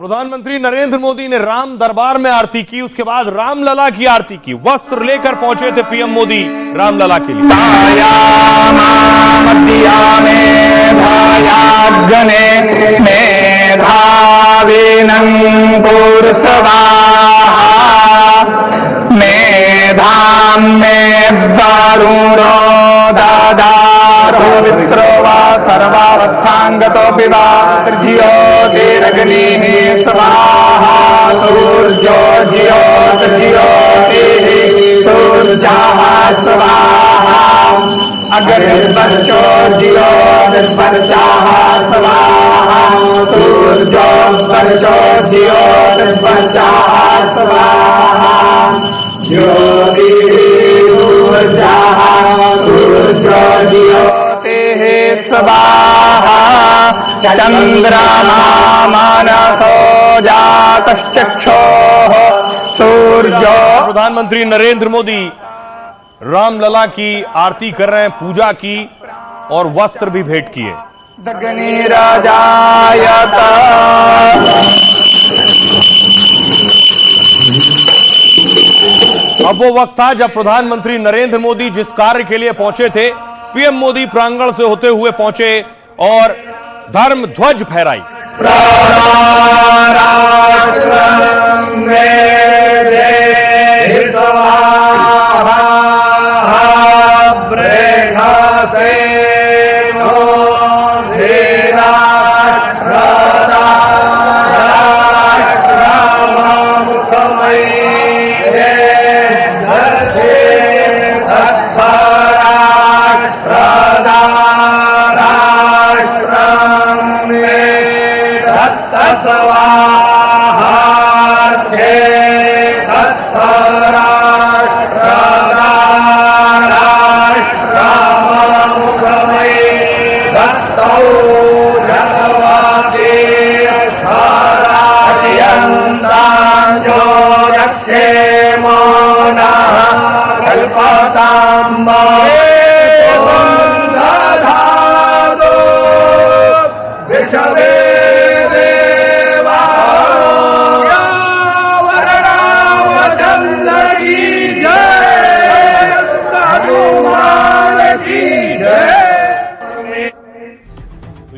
प्रधानमंत्री नरेंद्र मोदी ने राम दरबार में आरती की, उसके बाद रामलला की आरती की। वस्त्र लेकर पहुंचे थे पीएम मोदी रामलला के लिए। मेधाम में दारुणो दादारो वित्रो वा सर्वावस्थांगतो पिबा त्रिजियो दीर्घनीः स्वाहा सूर्यो जियो त्रिजियो सूर्याः स्वाहा अग्निर्वर्चो जियो निर्वर्चाः स्वाहा सूर्यो वर्चो जियो निर्वर्चाः स्वाहा चंद्रमा मनसो जातश्चक्षुः सूर्यो। प्रधानमंत्री नरेंद्र मोदी रामलला की आरती कर रहे हैं, पूजा की और वस्त्र भी भेंट किए। अब वो वक्त था जब प्रधानमंत्री नरेंद्र मोदी जिस कार्य के लिए पहुंचे थे, पीएम मोदी प्रांगण से होते हुए पहुंचे और धर्म ध्वज फहराई।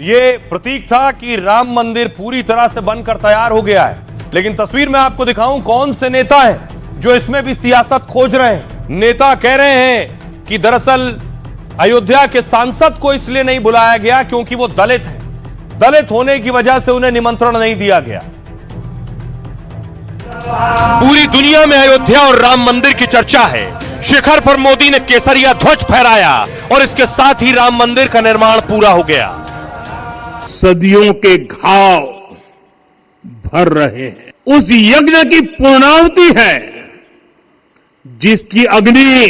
ये प्रतीक था कि राम मंदिर पूरी तरह से बनकर तैयार हो गया है, लेकिन तस्वीर में आपको दिखाऊं कौन से नेता हैं जो इसमें भी सियासत खोज रहे हैं। नेता कह रहे हैं कि दरअसल अयोध्या के सांसद को इसलिए नहीं बुलाया गया क्योंकि वो दलित हैं, दलित होने की वजह से उन्हें निमंत्रण नहीं दिया गया। पूरी दुनिया में अयोध्या और राम मंदिर की चर्चा है। शिखर पर मोदी ने केसरिया ध्वज फहराया और इसके साथ ही राम मंदिर का निर्माण पूरा हो गया। सदियों के घाव भर रहे हैं। उस यज्ञ की पूर्णाहुति है जिसकी अग्नि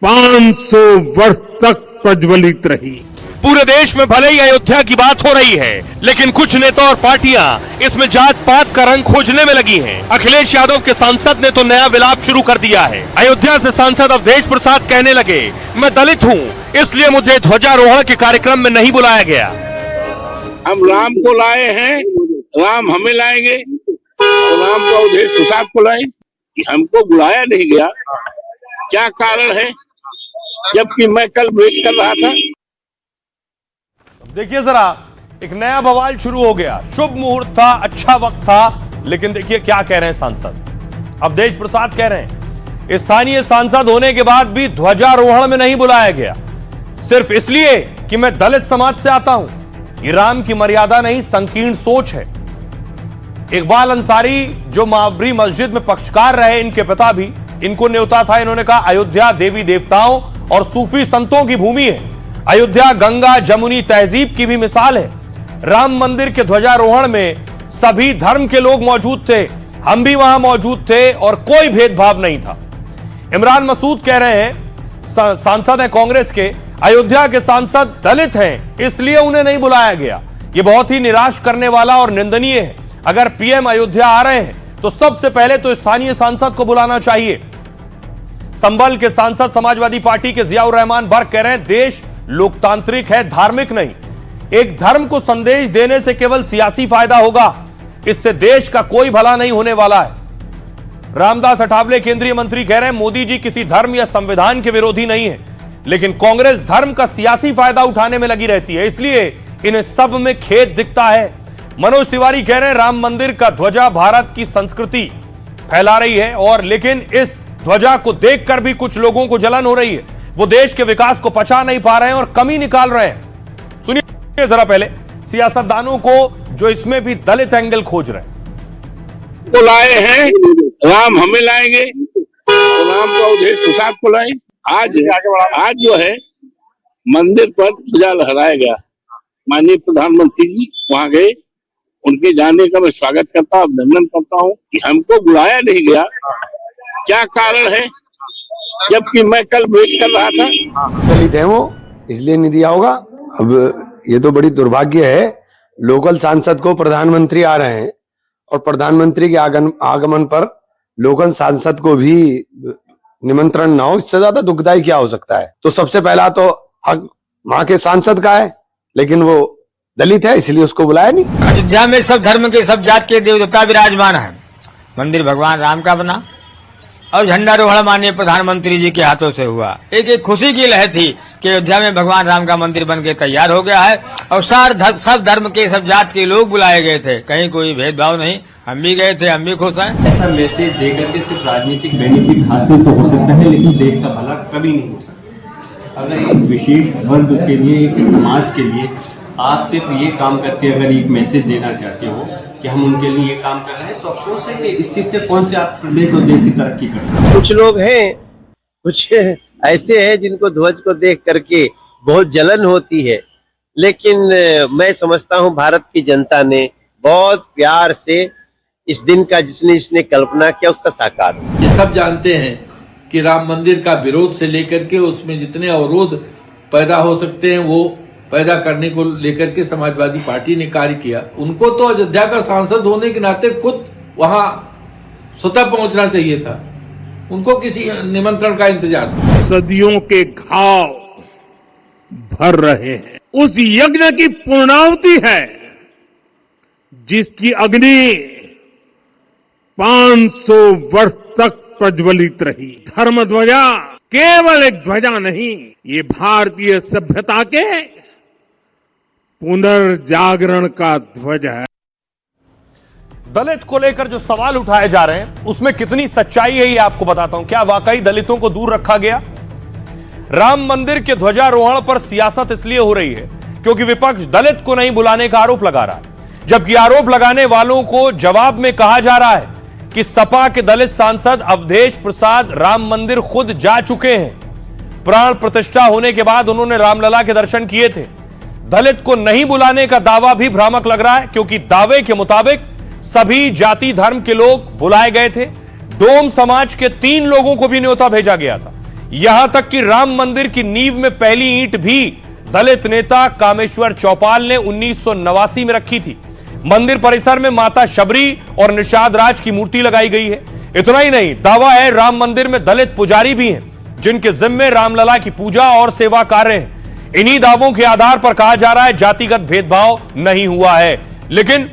500 वर्ष तक प्रज्वलित रही। पूरे देश में भले ही अयोध्या की बात हो रही है, लेकिन कुछ नेता और पार्टियां इसमें जात पात का रंग खोजने में लगी हैं। अखिलेश यादव के सांसद ने तो नया विलाप शुरू कर दिया है। अयोध्या से सांसद अवधेश प्रसाद कहने लगे, मैं दलित हूं, इसलिए मुझे ध्वजारोहण के कार्यक्रम में नहीं बुलाया गया। हम राम को लाए हैं, राम हमें लाएंगे, राम को अवधेश प्रसाद को लाए, हमको बुलाया नहीं गया। क्या कारण है, जबकि मैं कल वेट कर रहा था। देखिए जरा, एक नया बवाल शुरू हो गया। शुभ मुहूर्त था, अच्छा वक्त था, लेकिन देखिए क्या कह रहे हैं सांसद अवधेश प्रसाद। कह रहे हैं स्थानीय सांसद होने के बाद भी ध्वजारोहण में नहीं बुलाया गया, सिर्फ इसलिए कि मैं दलित समाज से आता हूं। ये राम की मर्यादा नहीं, संकीर्ण सोच है। इकबाल अंसारी जो बाबरी मस्जिद में पक्षकार रहे, इनके पिता भी, इनको न्योता था। इन्होंने कहा अयोध्या देवी देवताओं और सूफी संतों की भूमि है। अयोध्या गंगा जमुनी तहजीब की भी मिसाल है। राम मंदिर के ध्वजारोहण में सभी धर्म के लोग मौजूद थे, हम भी वहां मौजूद थे और कोई भेदभाव नहीं था। इमरान मसूद कह रहे हैं, सांसद हैं कांग्रेस के, अयोध्या के सांसद दलित हैं इसलिए उन्हें नहीं बुलाया गया। यह बहुत ही निराश करने वाला और निंदनीय है। अगर पीएम अयोध्या आ रहे हैं तो सबसे पहले तो स्थानीय सांसद को बुलाना चाहिए। संभल के सांसद समाजवादी पार्टी के जियाउर रहमान बर्क कह रहे हैं देश लोकतांत्रिक है, धार्मिक नहीं। एक धर्म को संदेश देने से केवल सियासी फायदा होगा, इससे देश का कोई भला नहीं होने वाला है। रामदास अठावले केंद्रीय मंत्री कह रहे हैं मोदी जी किसी धर्म या संविधान के विरोधी नहीं है, लेकिन कांग्रेस धर्म का सियासी फायदा उठाने में लगी रहती है, इसलिए इन्हें सब में खेद दिखता है। मनोज तिवारी कह रहे हैं राम मंदिर का ध्वजा भारत की संस्कृति फैला रही है, और लेकिन इस ध्वजा को देखकर भी कुछ लोगों को जलन हो रही है। वो देश के विकास को पचा नहीं पा रहे हैं और कमी निकाल रहे हैं। सुनिए जरा पहले सियासतदानों को जो इसमें भी दलित एंगल खोज रहे हैं। को लाए हैं, राम हमें लाएंगे, राम का उद्देश्य प्रसाद को लाए। आज जो है मंदिर पर ध्वजा लहराया गया, माननीय प्रधानमंत्री जी वहां गए, उनके जाने का मैं स्वागत करता हूं, अभिनंदन करता हूं कि हमको बुलाया नहीं गया। क्या कारण है, जबकि मैं कल वेट कर रहा था। दलित है वो, इसलिए नहीं दिया होगा। अब ये तो बड़ी दुर्भाग्य है, लोकल सांसद को प्रधानमंत्री आ रहे हैं और प्रधानमंत्री के आगमन पर लोकल सांसद को भी निमंत्रण ना हो, इससे ज्यादा दुखदायी क्या हो सकता है। तो सबसे पहला तो हक वहां के सांसद का है, लेकिन वो दलित है इसलिए उसको बुलाया नहीं। अयोध्या में सब धर्म के सब जात के देव देवता विराजमान है, मंदिर भगवान राम का बना और झंडारोहण माननीय प्रधानमंत्री जी के हाथों से हुआ। एक खुशी की लहर थी कि अयोध्या में भगवान राम का मंदिर बन के तैयार हो गया है और सब धर्म के सब जात के लोग बुलाए गए थे, कहीं कोई भेदभाव नहीं। हम भी गए थे, हम भी खुश हैं। ऐसा मैसेज देकर के सिर्फ राजनीतिक बेनिफिट हासिल तो हो सकता है, लेकिन देश का भला कभी नहीं हो सकता। अगर एक विशेष वर्ग के लिए, एक समाज के लिए आप सिर्फ ये काम करके अगर एक मैसेज देना चाहते हो कि हम उनके लिए ये काम कर रहे हैं, तो अफसोस है कि इस चीज से कौन से आप प्रदेश और देश की तरक्की कर सकते हैं। कुछ लोग हैं, कुछ ऐसे हैं जिनको ध्वज को देख करके बहुत जलन होती है, लेकिन मैं समझता हूं भारत की जनता ने बहुत प्यार से इस दिन का जिसने कल्पना किया उसका साकार। ये सब जानते हैं कि राम मंदिर का विरोध से लेकर के उसमें जितने अवरोध पैदा हो सकते हैं वो पैदा करने को लेकर के समाजवादी पार्टी ने कार्य किया। उनको तो अयोध्या का सांसद होने के नाते खुद वहां स्वतः पहुंचना चाहिए था, उनको किसी निमंत्रण का इंतजार था। सदियों के घाव भर रहे हैं, उस यज्ञ की पूर्णाहुति है जिसकी अग्नि 500 वर्ष तक प्रज्वलित रही। धर्म ध्वजा केवल एक ध्वजा नहीं, ये भारतीय सभ्यता के पुनर्जागरण का ध्वज है। दलित को लेकर जो सवाल उठाए जा रहे हैं उसमें कितनी सच्चाई है ये आपको बताता हूं। क्या वाकई दलितों को दूर रखा गया? राम मंदिर के ध्वजारोहण पर सियासत इसलिए हो रही है क्योंकि विपक्ष दलित को नहीं बुलाने का आरोप लगा रहा है, जबकि आरोप लगाने वालों को जवाब में कहा जा रहा है कि सपा के दलित सांसद अवधेश प्रसाद राम मंदिर खुद जा चुके हैं। प्राण प्रतिष्ठा होने के बाद उन्होंने रामलला के दर्शन किए थे। दलित को नहीं बुलाने का दावा भी भ्रामक लग रहा है क्योंकि दावे के मुताबिक सभी जाति धर्म के लोग बुलाए गए थे। डोम समाज के 3 लोगों को भी न्योता भेजा गया था। यहां तक कि राम मंदिर की नींव में पहली ईंट भी दलित नेता कामेश्वर चौपाल ने 1989 में रखी थी। मंदिर परिसर में माता शबरी और निषाद राज की मूर्ति लगाई गई है। इतना ही नहीं, दावा है राम मंदिर में दलित पुजारी भी हैं जिनके जिम्मे रामलला की पूजा और सेवा कार्य हैं। इन्हीं दावों के आधार पर कहा जा रहा है जातिगत भेदभाव नहीं हुआ है। लेकिन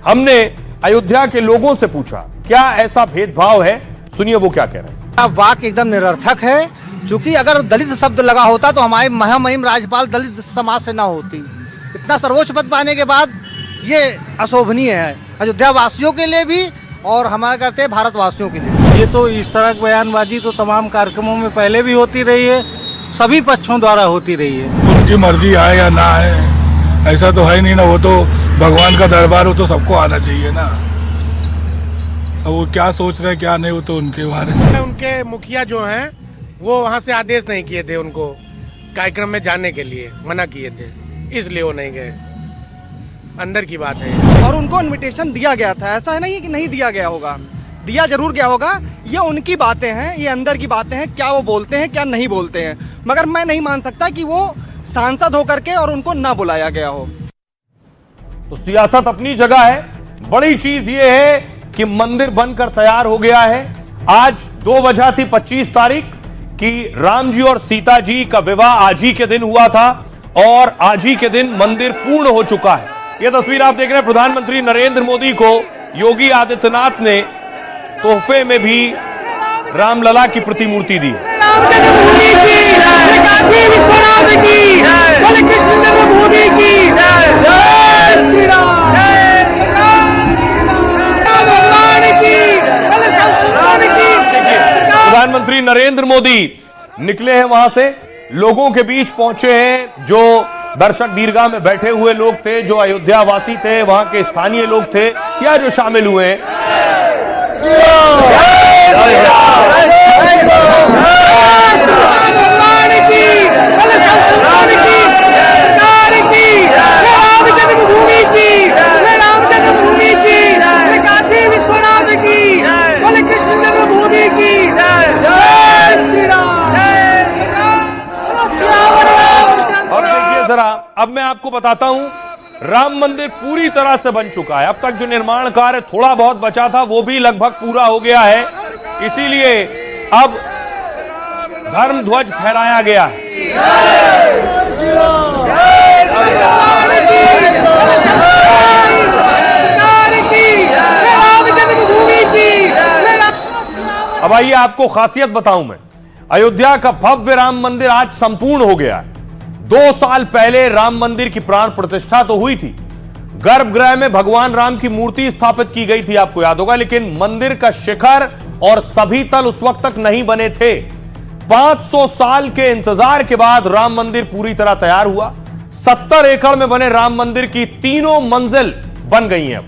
हमने अयोध्या के लोगों से पूछा क्या ऐसा भेदभाव है, सुनिए वो क्या कह रहे हैं। वाक्य एकदम निरर्थक है, क्योंकि अगर दलित शब्द लगा होता तो हमारे महामहिम राज्यपाल दलित समाज से ना होती। इतना सर्वोच्च पद पाने के बाद ये अशोभनीय है अयोध्या वासियों के लिए भी और हमारे करते हैं भारतवासियों के लिए। ये तो इस तरह की बयानबाजी तो तमाम कार्यक्रमों में पहले भी होती रही है, सभी पक्षों द्वारा होती रही है। उनकी मर्जी आए या ना आए, ऐसा तो है नहीं ना, वो तो भगवान का दरबार हो तो सबको आना चाहिए ना। अब वो क्या सोच रहे हैं क्या नहीं, वो तो उनके बारे में। उनके मुखिया जो हैं वो वहाँ से आदेश नहीं किए थे, उनको कार्यक्रम में जाने के लिए मना किए थे, इसलिए वो नहीं गए। अंदर की बात है। और उनको इनविटेशन दिया गया था, ऐसा है नहीं कि नहीं दिया गया होगा, दिया जरूर गया होगा। ये उनकी बातें हैं, ये अंदर की बातें हैं, क्या वो बोलते हैं क्या नहीं बोलते हैं, मगर मैं नहीं मान सकता कि वो सांसद होकर के और उनको ना बुलाया गया हो। तो सियासत अपनी जगह है, बड़ी चीज ये है कि मंदिर बनकर तैयार हो गया है। आज 2 वजह थी, 25 तारीख की राम जी और सीता जी का विवाह आज ही के दिन हुआ था और आज ही के दिन मंदिर पूर्ण हो चुका है। यह तस्वीर आप देख रहे हैं, प्रधानमंत्री नरेंद्र मोदी को योगी आदित्यनाथ ने तोहफे में भी रामलला की प्रतिमूर्ति दी है। प्रधानमंत्री नरेंद्र मोदी निकले हैं, वहां से लोगों के बीच पहुंचे हैं। जो दर्शक दीर्घा में बैठे हुए लोग थे, जो अयोध्या वासी थे, वहां के स्थानीय लोग थे या जो शामिल हुए हैं, जरा अब मैं आपको बताता हूं, राम मंदिर पूरी तरह से बन चुका है। अब तक जो निर्माण कार्य थोड़ा बहुत बचा था वो भी लगभग पूरा हो गया है। इसीलिए अब धर्म ध्वज फहराया गया है। अब आइए आपको खासियत बताऊं मैं। अयोध्या का भव्य राम मंदिर आज संपूर्ण हो गया है। 2 साल पहले राम मंदिर की प्राण प्रतिष्ठा तो हुई थी, गर्भगृह में भगवान राम की मूर्ति स्थापित की गई थी, आपको याद होगा, लेकिन मंदिर का शिखर और सभी तल उस वक्त तक नहीं बने थे। 500 साल के इंतजार के बाद राम मंदिर पूरी तरह तैयार हुआ। 70 एकड़ में बने राम मंदिर की तीनों मंजिल बन गई हैं।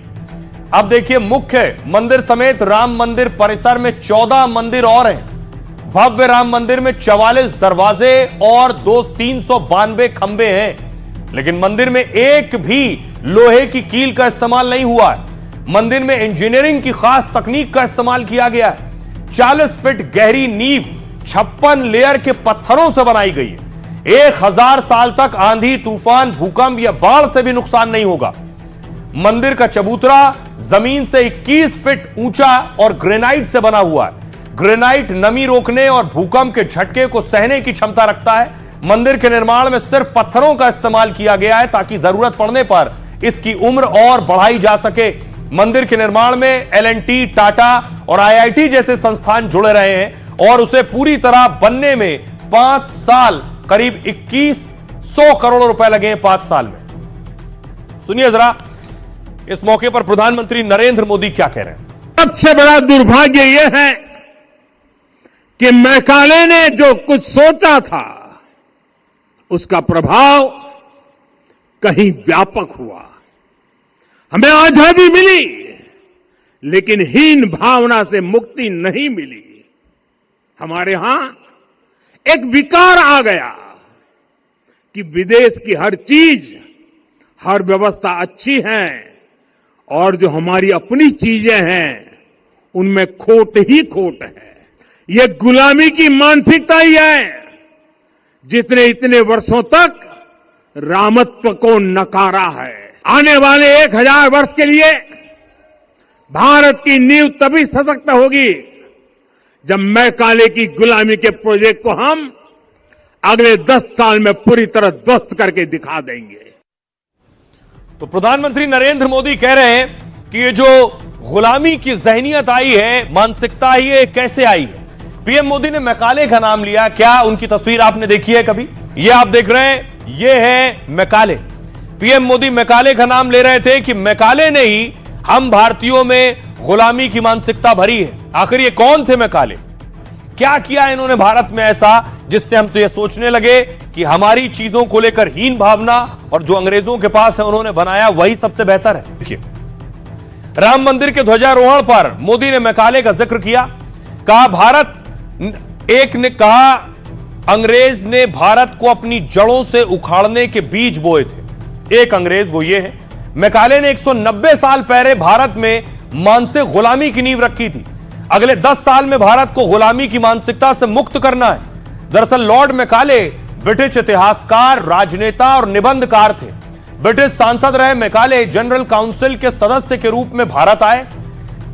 अब देखिए, मुख्य मंदिर समेत राम मंदिर परिसर में 14 मंदिर और हैं। भव्य राम मंदिर में 44 दरवाजे और 392 खंबे हैं, लेकिन मंदिर में एक भी लोहे की कील का इस्तेमाल नहीं हुआ है। मंदिर में इंजीनियरिंग की खास तकनीक का इस्तेमाल किया गया है। 40 फीट गहरी नींव 56 लेयर के पत्थरों से बनाई गई है। 1000 साल तक आंधी, तूफान, भूकंप या बाढ़ से भी नुकसान नहीं होगा। मंदिर का चबूतरा जमीन से 21 फीट ऊंचा और ग्रेनाइट से बना हुआ है। ग्रेनाइट नमी रोकने और भूकंप के झटके को सहने की क्षमता रखता है। मंदिर के निर्माण में सिर्फ पत्थरों का इस्तेमाल किया गया है ताकि जरूरत पड़ने पर इसकी उम्र और बढ़ाई जा सके। मंदिर के निर्माण में L&T, टाटा और IIT जैसे संस्थान जुड़े रहे हैं और उसे पूरी तरह बनने में 5 साल, करीब 2100 करोड़ रुपए लगे हैं 5 साल में। सुनिए जरा, इस मौके पर प्रधानमंत्री नरेंद्र मोदी क्या कह रहे हैं। सबसे बड़ा दुर्भाग्य यह है कि मैकाले ने जो कुछ सोचा था उसका प्रभाव कहीं व्यापक हुआ। हमें आजादी मिली, लेकिन हीन भावना से मुक्ति नहीं मिली। हमारे यहां एक विकार आ गया कि विदेश की हर चीज, हर व्यवस्था अच्छी है और जो हमारी अपनी चीजें हैं उनमें खोट ही खोट है। ये गुलामी की मानसिकता ही है जिसने इतने वर्षों तक रामत्व को नकारा है। आने वाले 1000 वर्ष के लिए भारत की नींव तभी सशक्त होगी जब मैकाले की गुलामी के प्रोजेक्ट को हम अगले 10 साल में पूरी तरह ध्वस्त करके दिखा देंगे। तो प्रधानमंत्री नरेंद्र मोदी कह रहे हैं कि ये जो गुलामी की जहनियत आई है, मानसिकता आई है, कैसे आई है। पीएम मोदी ने मैकाले का नाम लिया। क्या उनकी तस्वीर आपने देखी है कभी? ये आप देख रहे हैं, ये है मैकाले। पीएम मोदी मैकाले का नाम ले रहे थे कि मैकाले ने ही हम भारतीयों में गुलामी की मानसिकता भरी है। आखिर ये कौन थे मैकाले? क्या किया इन्होंने भारत में ऐसा जिससे हम तो ये सोचने लगे कि हमारी चीजों को लेकर हीन भावना और जो अंग्रेजों के पास है उन्होंने बनाया वही सबसे बेहतर है। देखिए, राम मंदिर के ध्वजारोहण पर मोदी ने मैकाले का जिक्र किया। कहा भारत, एक ने कहा अंग्रेज ने भारत को अपनी जड़ों से उखाड़ने के बीज बोए थे। एक अंग्रेज, वो ये है। मैकाले ने 190 साल पहले भारत में मानसिक गुलामी की नींव रखी थी। अगले 10 साल में भारत को गुलामी की मानसिकता से मुक्त करना है। दरअसल लॉर्ड मैकाले ब्रिटिश इतिहासकार, राजनेता और निबंधकार थे। ब्रिटिश सांसद रहे मैकाले जनरल काउंसिल के सदस्य के रूप में भारत आए।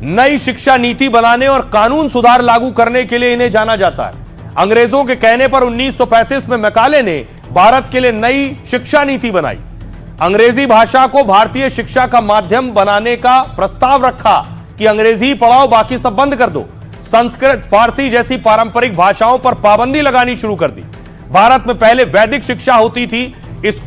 नई शिक्षा नीति बनाने और कानून सुधार लागू करने के लिए इन्हें जाना जाता है। अंग्रेजों के कहने पर 1935 में मैकाले ने भारत के लिए नई शिक्षा नीति बनाई। अंग्रेजी भाषा को भारतीय शिक्षा का माध्यम बनाने का प्रस्ताव रखा कि अंग्रेजी पढ़ाओ, बाकी सब बंद कर दो। संस्कृत, फारसी जैसी पारंपरिक भाषाओं पर पाबंदी लगानी शुरू कर दी। भारत में पहले वैदिक शिक्षा होती थी, इस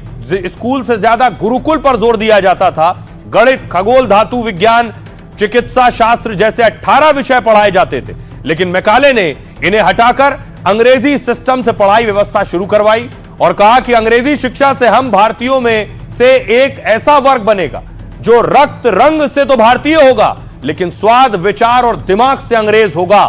स्कूल से ज्यादा गुरुकुल पर जोर दिया जाता था। गणित, खगोल, धातु विज्ञान, चिकित्सा शास्त्र जैसे 18 विषय पढ़ाए जाते थे, लेकिन मैकाले ने इन्हें हटाकर अंग्रेजी सिस्टम से पढ़ाई व्यवस्था शुरू करवाई और कहा कि अंग्रेजी शिक्षा से हम भारतीयों में से एक ऐसा वर्ग बनेगा जो रक्त रंग से तो भारतीय होगा, लेकिन स्वाद, विचार और दिमाग से अंग्रेज होगा।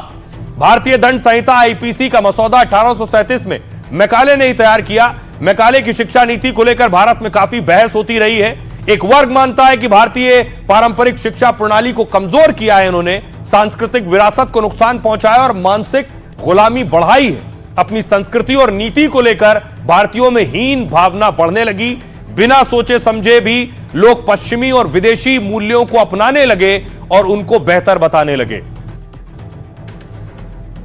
भारतीय दंड संहिता आईपीसी का मसौदा 1837 में मैकाले ने ही तैयार किया। मैकाले की शिक्षा नीति को लेकर भारत में काफी बहस होती रही है। एक वर्ग मानता है कि भारतीय पारंपरिक शिक्षा प्रणाली को कमजोर किया है इन्होंने, सांस्कृतिक विरासत को नुकसान पहुंचाया और मानसिक गुलामी बढ़ाई है। अपनी संस्कृति और नीति को लेकर भारतीयों में हीन भावना बढ़ने लगी। बिना सोचे समझे भी लोग पश्चिमी और विदेशी मूल्यों को अपनाने लगे और उनको बेहतर बताने लगे।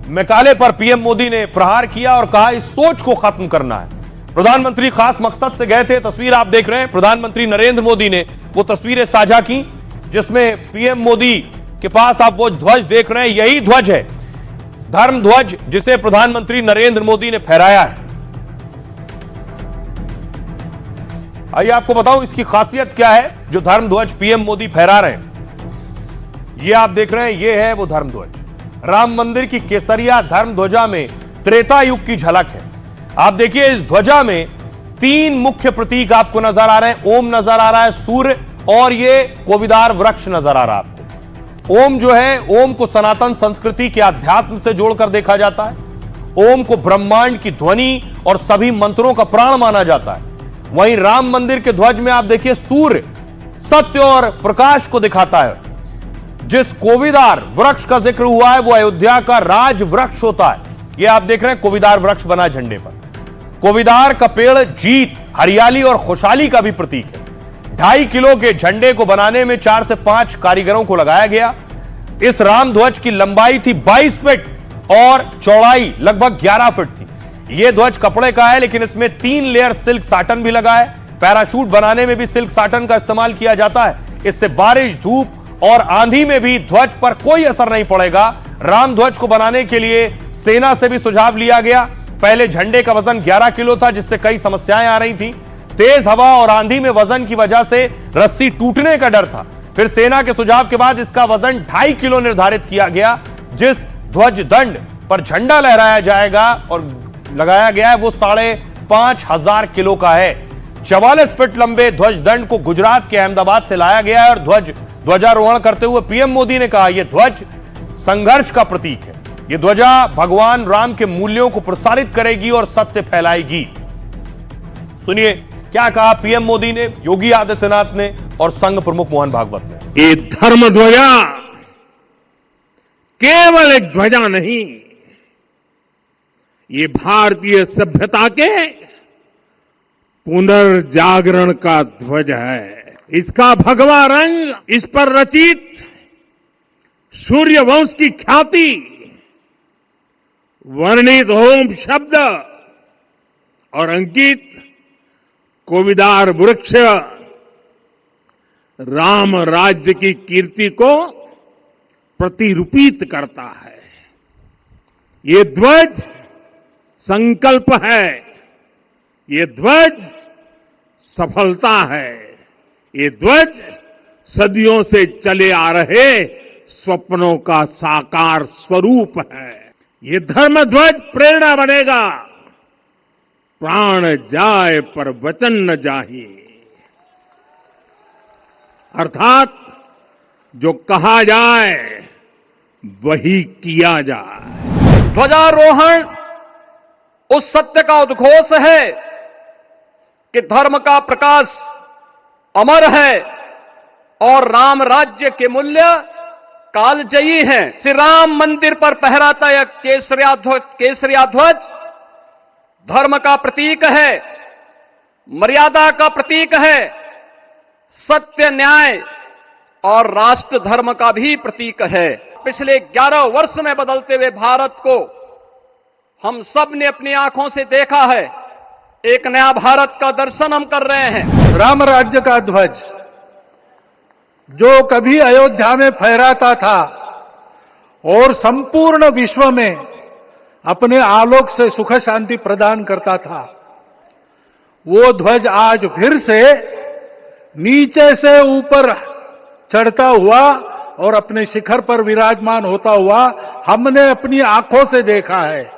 मैकाले पर पीएम मोदी ने प्रहार किया और कहा इस सोच को खत्म करना है। प्रधानमंत्री खास मकसद से गए थे। तस्वीर आप देख रहे हैं, प्रधानमंत्री नरेंद्र मोदी ने वो तस्वीरें साझा की जिसमें पीएम मोदी के पास आप वो ध्वज देख रहे हैं, यही ध्वज है, धर्म ध्वज, जिसे प्रधानमंत्री नरेंद्र मोदी ने फहराया है। आइए आपको बताऊं इसकी खासियत क्या है जो धर्म ध्वज पीएम मोदी फहरा रहे हैं। ये आप देख रहे हैं, ये है वो धर्म ध्वज। राम मंदिर की केसरिया धर्म ध्वजा में त्रेता युग की झलक है। आप देखिए इस ध्वजा में 3 मुख्य प्रतीक आपको नजर आ रहे हैं। ओम नजर आ रहा है, सूर्य और ये कोविदार वृक्ष नजर आ रहा है आपको। ओम जो है, ओम को सनातन संस्कृति के अध्यात्म से जोड़कर देखा जाता है। ओम को ब्रह्मांड की ध्वनि और सभी मंत्रों का प्राण माना जाता है। वहीं राम मंदिर के ध्वज में आप देखिए सूर्य सत्य और प्रकाश को दिखाता है। जिस कोविदार वृक्ष का जिक्र हुआ है वो अयोध्या का राज वृक्ष होता है। ये आप देख रहे हैं कोविदार वृक्ष बना झंडे पर। कोविदार का पेड़ जीत, हरियाली और खुशहाली का भी प्रतीक है। 2.5 किलो के झंडे को बनाने में 4 से 5 कारीगरों को लगाया गया। इस राम ध्वज की लंबाई थी 22 फीट और चौड़ाई लगभग 11 फीट थी। यह ध्वज कपड़े का है, लेकिन इसमें 3 लेयर सिल्क साटन भी लगा है। पैराशूट बनाने में भी सिल्क साटन का इस्तेमाल किया जाता है। इससे बारिश, धूप और आंधी में भी ध्वज पर कोई असर नहीं पड़ेगा। राम ध्वज को बनाने के लिए सेना से भी सुझाव लिया गया। पहले झंडे का वजन 11 किलो था, जिससे कई समस्याएं आ रही थी। तेज हवा और आंधी में वजन की वजह से रस्सी टूटने का डर था। फिर सेना के सुझाव के बाद इसका वजन 2.5 किलो निर्धारित किया गया। जिस ध्वज दंड पर झंडा लहराया जाएगा और लगाया गया है वो 5,500 किलो का है। 44 फीट लंबे ध्वज दंड को गुजरात के अहमदाबाद से लाया गया है और ध्वजारोहण करते हुए पीएम मोदी ने कहा यह ध्वज संघर्ष का प्रतीक है। यह ध्वजा भगवान राम के मूल्यों को प्रसारित करेगी और सत्य फैलाएगी। सुनिए क्या कहा पीएम मोदी ने, योगी आदित्यनाथ ने और संघ प्रमुख मोहन भागवत ने। ये धर्म ध्वजा केवल एक ध्वजा नहीं, ये भारतीय सभ्यता के पुनर्जागरण का ध्वज है। इसका भगवा रंग, इस पर रचित सूर्य वंश की ख्याति, वर्णित ओम शब्द और अंकित कोविदार वृक्ष राम राज्य की कीर्ति को प्रतिरूपित करता है। ये ध्वज संकल्प है, ये ध्वज सफलता है, ये ध्वज सदियों से चले आ रहे स्वप्नों का साकार स्वरूप है। ये धर्म ध्वज प्रेरणा बनेगा। प्राण जाए पर वचन न जाही, अर्थात जो कहा जाए वही किया जाए। ध्वजारोहण उस सत्य का उद्घोष है कि धर्म का प्रकाश अमर है और राम राज्य के मूल्य कालजयी हैं। श्री राम मंदिर पर फहराता यह केसरिया ध्वज धर्म का प्रतीक है, मर्यादा का प्रतीक है, सत्य, न्याय और राष्ट्र धर्म का भी प्रतीक है। पिछले 11 वर्ष में बदलते हुए भारत को हम सब ने अपनी आंखों से देखा है। एक नया भारत का दर्शन हम कर रहे हैं। राम राज्य का ध्वज जो कभी अयोध्या में फहराता था और संपूर्ण विश्व में अपने आलोक से सुख शांति प्रदान करता था, वो ध्वज आज फिर से नीचे से ऊपर चढ़ता हुआ और अपने शिखर पर विराजमान होता हुआ हमने अपनी आंखों से देखा है।